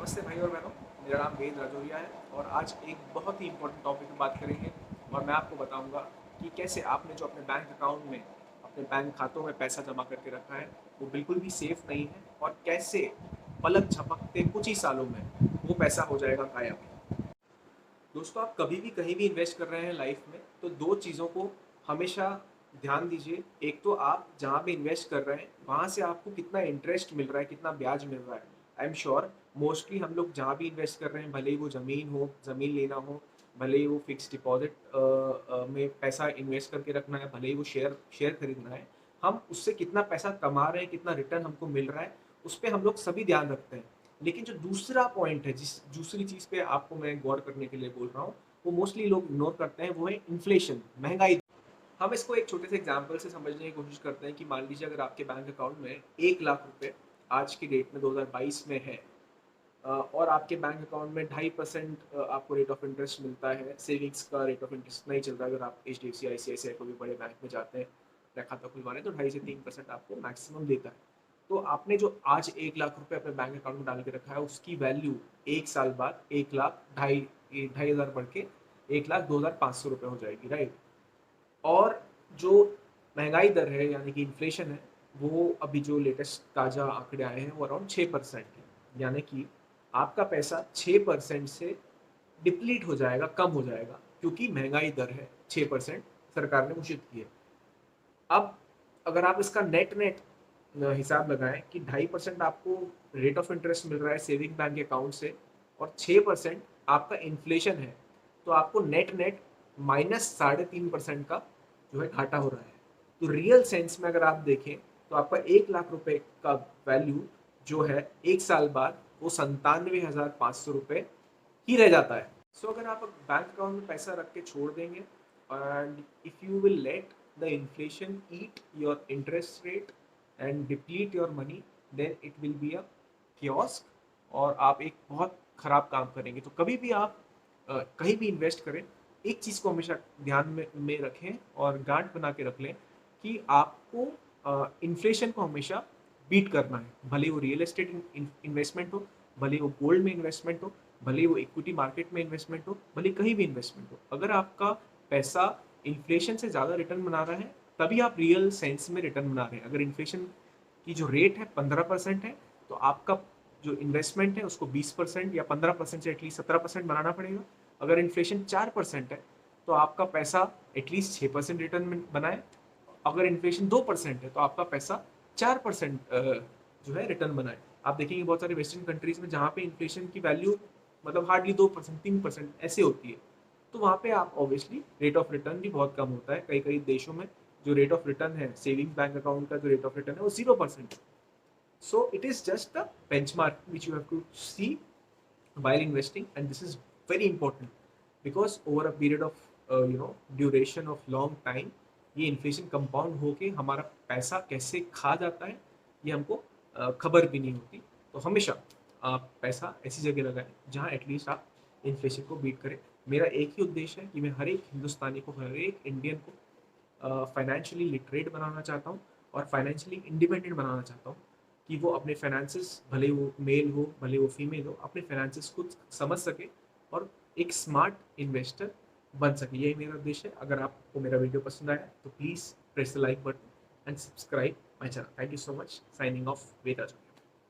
नमस्ते भाई और बहनों। मेरा नाम वेद राजौरिया है और आज एक बहुत ही इम्पोर्टेंट टॉपिक पर बात करेंगे। और मैं आपको बताऊंगा कि कैसे आपने जो अपने बैंक अकाउंट में, अपने बैंक खातों में पैसा जमा करके रखा है वो बिल्कुल भी सेफ नहीं है, और कैसे पलक झपकते कुछ ही सालों में वो पैसा हो जाएगा गायब। दोस्तों, आप कभी भी कहीं भी इन्वेस्ट कर रहे हैं लाइफ में तो दो चीज़ों को हमेशा ध्यान दीजिए। एक तो आप जहाँ भी इन्वेस्ट कर रहे हैं वहाँ से आपको कितना इंटरेस्ट मिल रहा है, कितना ब्याज मिल रहा है। आई एम श्योर मोस्टली हम लोग जहाँ भी इन्वेस्ट कर रहे हैं, भले ही वो ज़मीन हो, ज़मीन लेना हो, भले ही वो फिक्स डिपॉजिट में पैसा इन्वेस्ट करके रखना है, भले ही वो शेयर शेयर खरीदना है, हम उससे कितना पैसा कमा रहे हैं, कितना रिटर्न हमको मिल रहा है, उस पर हम लोग सभी ध्यान रखते हैं। लेकिन जो दूसरा पॉइंट है, जिस दूसरी चीज़ पे आपको मैं गौर करने के लिए बोल रहा हूँ, वो मोस्टली लोग इग्नोर करते हैं, वो है इन्फ्लेशन, महंगाई। हम इसको एक छोटे से एग्जाम्पल से समझने की कोशिश करते हैं कि मान लीजिए अगर आपके बैंक अकाउंट में 1 लाख रुपए आज की डेट में 2022 में है, और आपके बैंक अकाउंट में 2.5% आपको रेट ऑफ इंटरेस्ट मिलता है। सेविंग्स का रेट ऑफ इंटरेस्ट नहीं चलता। अगर आप एच डी एफ सी, आई सी आई सी आई, कोई भी बड़े बैंक में जाते हैं अपना खाता खुलवाने, तो 2.5 से 3% आपको मैक्सिमम देता है। तो आपने जो आज 1 लाख रुपए अपने बैंक अकाउंट में डाल के रखा है, उसकी वैल्यू 1 साल बाद 1 लाख, ढाई ढाई हज़ार बढ़ के 1,02,500 रुपये हो जाएगी, राइट। और जो महंगाई दर है यानी कि इन्फ्लेशन है, वो अभी जो लेटेस्ट ताज़ा आंकड़े आए हैं वो अराउंड 6% है। यानी कि आपका पैसा 6% से डिप्लीट हो जाएगा, कम हो जाएगा, क्योंकि महंगाई दर है 6%, सरकार ने घोषित की है। अब अगर आप इसका नेट नेट हिसाब लगाएं कि 2.5% आपको रेट ऑफ इंटरेस्ट मिल रहा है सेविंग बैंक अकाउंट से, और 6% आपका इन्फ्लेशन है, तो आपको नेट नेट -3.5% का जो है घाटा हो रहा है। तो रियल सेंस में अगर आप देखें तो आपका 1 लाख रुपए का वैल्यू जो है 1 साल बाद वो 97,500 रुपये ही रह जाता है। सो अगर आप बैंक अकाउंट में पैसा रख के छोड़ देंगे, and if you will let the inflation eat your interest rate and deplete your money, then it will be a kiosk, और आप एक बहुत खराब काम करेंगे। तो कभी भी आप कहीं भी इन्वेस्ट करें, एक चीज़ को हमेशा ध्यान में रखें और गांठ बना के रख लें कि आपको इन्फ्लेशन को हमेशा बीट करना है। भले वो रियल एस्टेट इन्वेस्टमेंट हो, भले वो गोल्ड में इन्वेस्टमेंट हो, भले वो इक्विटी मार्केट में इन्वेस्टमेंट हो, भले कहीं भी इन्वेस्टमेंट हो, अगर आपका पैसा इन्फ्लेशन से ज़्यादा रिटर्न बना रहा है तभी आप रियल सेंस में रिटर्न बना रहे हैं। अगर इन्फ्लेशन की जो रेट है 15% है, तो आपका जो इन्वेस्टमेंट है उसको 20% या 15% से एटलीस्ट 17% बनाना पड़ेगा। अगर इन्फ्लेशन 4% है तो आपका पैसा एटलीस्ट 6% रिटर्न बनाए। अगर इन्फ्लेशन 2% है तो आपका पैसा 4% जो है रिटर्न बनाए। आप देखेंगे बहुत सारे वेस्टर्न कंट्रीज में जहाँ पे इन्फ्लेशन की वैल्यू मतलब हार्डली 2%, 3% ऐसे होती है, तो वहाँ पे आप ऑब्वियसली रेट ऑफ रिटर्न भी बहुत कम होता है। कई कई देशों में जो रेट ऑफ रिटर्न है सेविंग्स बैंक अकाउंट का, जो रेट ऑफ रिटर्न है वो 0% है। So it is just the benchmark which you have to see while investing, and this is very important because over a period of duration of long time, ये inflation compound होके हमारा पैसा कैसे खा जाता है ये हमको खबर भी नहीं होती। तो हमेशा आप पैसा ऐसी जगह लगाएं जहाँ एटलीस्ट आप इन्फ्लेशन को बीट करें। मेरा एक ही उद्देश्य है कि मैं हर एक हिंदुस्तानी को, हर एक इंडियन को फाइनेंशियली लिटरेट बनाना चाहता हूँ और फाइनेंशियली इंडिपेंडेंट बनाना चाहता हूँ, कि वो अपने फाइनेंसेस, भले वो मेल हो भले वो फीमेल हो, अपने फाइनेंसेस खुद समझ सके और एक स्मार्ट इन्वेस्टर बन सके। यही मेरा उद्देश्य है। अगर आपको मेरा वीडियो पसंद आया तो please press the like button and subscribe my channel. Thank you so much. Signing off, Veda.